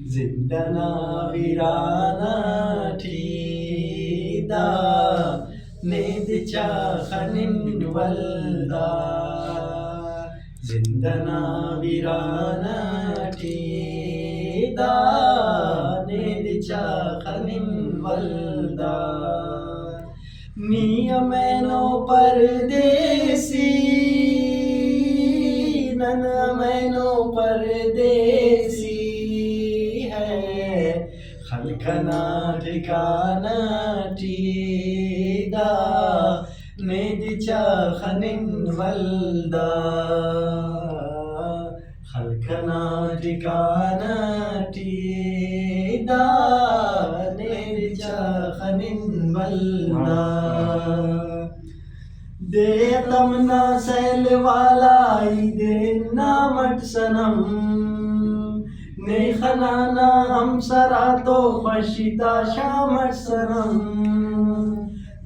زندنا ویرانہ ٹھیدا نید چاخنن ولدا زندنا ویرانہ ٹھیدا نید چاخنن ولدا نیامینو پردیسی ننامینو پردیسی ہے خلقنا ٹھکانہ ٹھیدا نید چاخنن ولدا خلقنا ٹھکانہ ٹھیدا نید چاخنن ولدا دے تمنا سیل والا دے نامٹ سنم نے خنانا ہم سرا تو خشتا شامٹ سنم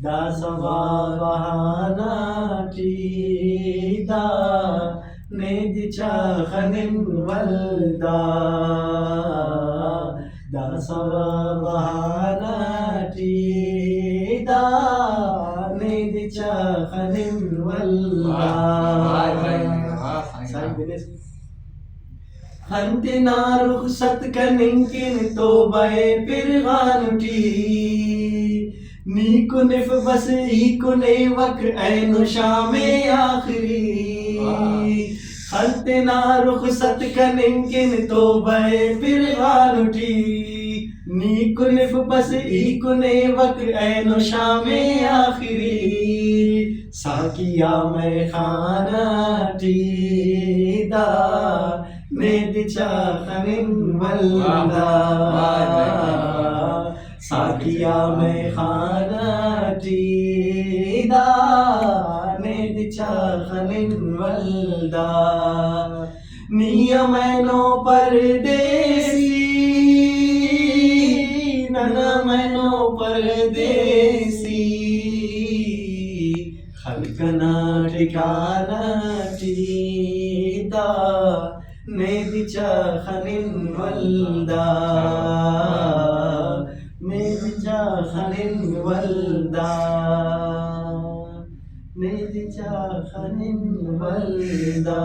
دا سوا بہانا ٹھیدا نید چاخنن ولدا دا سوا بہانا ٹھیدا نید چاخنن ولدا ہنتنا رخصت کننکن توبہ پرغان ٹی نیکو نف بس ایکو نیوک این شام آخری ہنتنا رخصت کننکن توبہ پرغان ٹی نیکو نف بس ایکو نیوک این شام آخری ساکیا میں خانہ ٹھیدا نید چاخنن ولدا ساکیا میں خانہ ٹھیدا نید چاخنن ولدا نیامینو پردیسی ننامینو پردیسی خلقنا ٹھکانہ ٹھیدا نید چاخنن ولدا نید چاخنن ولدا نید چاخنن ولدا